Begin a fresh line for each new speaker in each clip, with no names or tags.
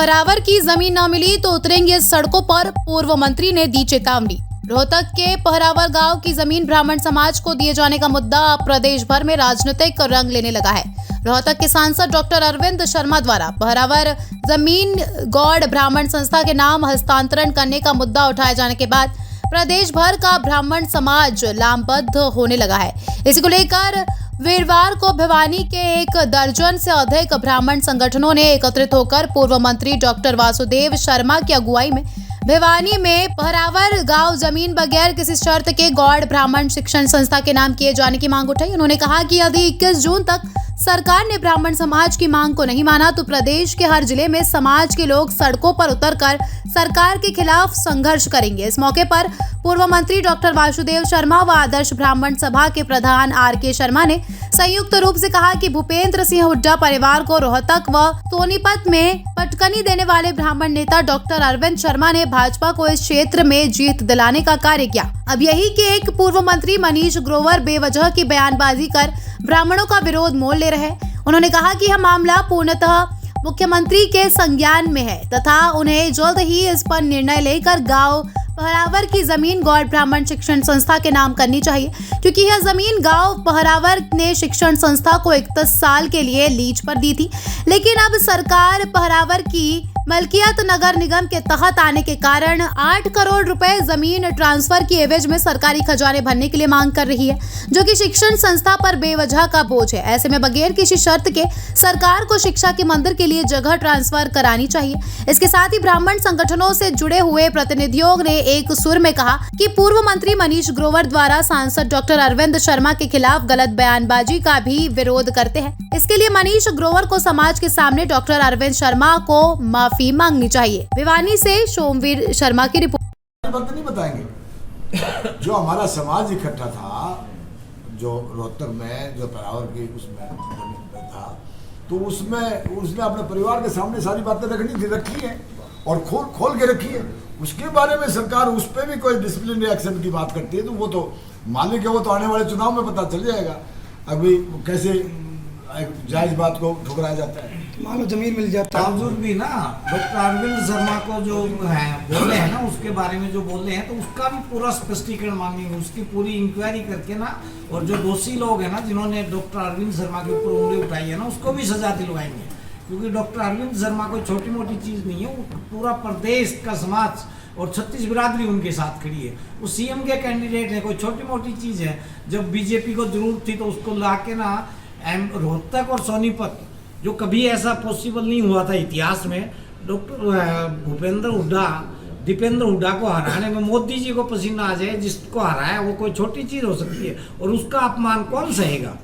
पहरावर की जमीन न मिली तो उतरेंगे सड़कों पर, पूर्व मंत्री ने दी चेतावनी। रोहतक के पहरावर गांव की जमीन ब्राह्मण समाज को दिए जाने का मुद्दा अब प्रदेश भर में राजनीतिक रंग लेने लगा है। रोहतक के सांसद डॉक्टर अरविंद शर्मा द्वारा पहरावर जमीन गौड़ ब्राह्मण संस्था के नाम हस्तांतरण करने का मुद्दा उठाए जाने के बाद प्रदेश भर का ब्राह्मण समाज लामबद्ध होने लगा है। इसी को लेकर वीरवार को भिवानी के 1 दर्जन से अधिक ब्राह्मण संगठनों ने एकत्रित होकर पूर्व मंत्री डॉक्टर वासुदेव शर्मा की अगुवाई में भिवानी में पहरावर गांव जमीन बगैर किसी शर्त के गौड़ ब्राह्मण शिक्षण संस्था के नाम किए जाने की मांग उठाई। उन्होंने कहा कि यदि 21 जून तक सरकार ने ब्राह्मण समाज की मांग को नहीं माना तो प्रदेश के हर जिले में समाज के लोग सड़कों पर उतरकर सरकार के खिलाफ संघर्ष करेंगे। इस मौके पर पूर्व मंत्री डॉक्टर वासुदेव शर्मा व आदर्श ब्राह्मण सभा के प्रधान RK शर्मा ने संयुक्त रूप से कहा कि भूपेंद्र सिंह हुड्डा परिवार को रोहतक व सोनीपत में पटकनी देने वाले ब्राह्मण नेता डॉक्टर अरविंद शर्मा ने भाजपा को इस क्षेत्र में जीत दिलाने का कार्य किया। अब यही कि एक पूर्व मंत्री मनीष ग्रोवर बेवजह की बयानबाजी कर ब्राह्मणों का विरोध मोल ले रहे हैं। उन्होंने कहा कि यह मामला पूर्णतः मुख्यमंत्री के संज्ञान में है तथा उन्हें जल्द ही इस पर निर्णय लेकर गांव पहरावर की जमीन गौड़ ब्राह्मण शिक्षण संस्था के नाम करनी चाहिए, क्योंकि यह जमीन गांव पहरावर ने शिक्षण संस्था को 31 साल के लिए लीज पर दी थी, लेकिन अब सरकार पहरावर की मलकियत नगर निगम के तहत आने के कारण 8 करोड़ रुपए जमीन ट्रांसफर की एवज में सरकारी खजाने भरने के लिए मांग कर रही है, जो कि शिक्षण संस्था पर बेवजह का बोझ है। ऐसे में बगैर किसी शर्त के सरकार को शिक्षा के मंदिर के लिए जगह ट्रांसफर करानी चाहिए। इसके साथ ही ब्राह्मण संगठनों से जुड़े हुए प्रतिनिधियों ने एक सुर में कहा कि पूर्व मंत्री मनीष ग्रोवर द्वारा सांसद डॉक्टर अरविंद शर्मा के खिलाफ गलत बयानबाजी का भी विरोध करते हैं। इसके लिए मनीष ग्रोवर को समाज के सामने डॉक्टर अरविंद शर्मा को माफी मांगनी चाहिए। भिवानी से सोमवीर शर्मा की रिपोर्ट।
नहीं बताएंगे जो हमारा समाज इकट्ठा था, जो रोहतक में जो पहरावर की उसमें था, तो उसमें उसने अपने परिवार के सामने सारी बातें रखी है और खोल के रखी है। उसके बारे में सरकार उस पर भी कोई डिसिप्लिनरी एक्शन की बात करती है तो वो तो मालिक है, वो तो आने वाले चुनाव में पता चल जाएगा। अभी कैसे जायज बात को ठुकराया जाता है,
मान लो जमीन मिल जाता है।
बावजूद भी ना डॉक्टर अरविंद शर्मा को जो है बोले हैं ना, उसके बारे में जो बोले हैं तो उसका भी पूरा स्पष्टीकरण मांगेंगे, उसकी पूरी इंक्वायरी करके ना, और जो दोषी लोग हैं ना जिन्होंने डॉक्टर अरविंद शर्मा के ऊपर उंगली उठाई है ना, उसको भी सजा दिलवाएंगे। क्योंकि डॉक्टर अरविंद शर्मा कोई छोटी मोटी चीज़ नहीं है, वो पूरा प्रदेश का समाज और 36 बिरादरी उनके साथ खड़ी है। वो CM के कैंडिडेट है, कोई छोटी मोटी चीज़ है। जब बीजेपी को जरूरत थी तो उसको ला के ना रोहतक और सोनीपत, जो कभी ऐसा पॉसिबल नहीं हुआ था इतिहास में, डॉक्टर भूपेंद्र हुड्डा दीपेंद्र हुड्डा को हराने में मोदी जी को पसीना आ जाए, जिसको हराया वो कोई छोटी चीज़ हो सकती है और उसका अपमान कौन सहेगा।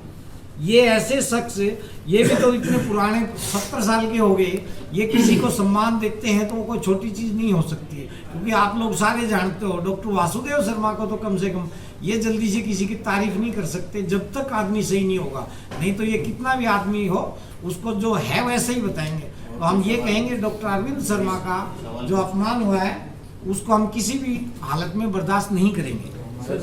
ये ऐसे शख्स, ये भी तो इतने पुराने 70 साल के हो गए, ये किसी को सम्मान देते हैं तो वो कोई छोटी चीज़ नहीं हो सकती है। क्योंकि आप लोग सारे जानते हो डॉक्टर वासुदेव शर्मा को तो कम से कम ये जल्दी से किसी की तारीफ नहीं कर सकते जब तक आदमी सही नहीं होगा। नहीं तो ये कितना भी आदमी हो उसको जो है वैसे ही बताएंगे। तो हम ये कहेंगे डॉक्टर अरविंद शर्मा का जो अपमान हुआ है उसको हम किसी भी हालत में बर्दाश्त नहीं करेंगे।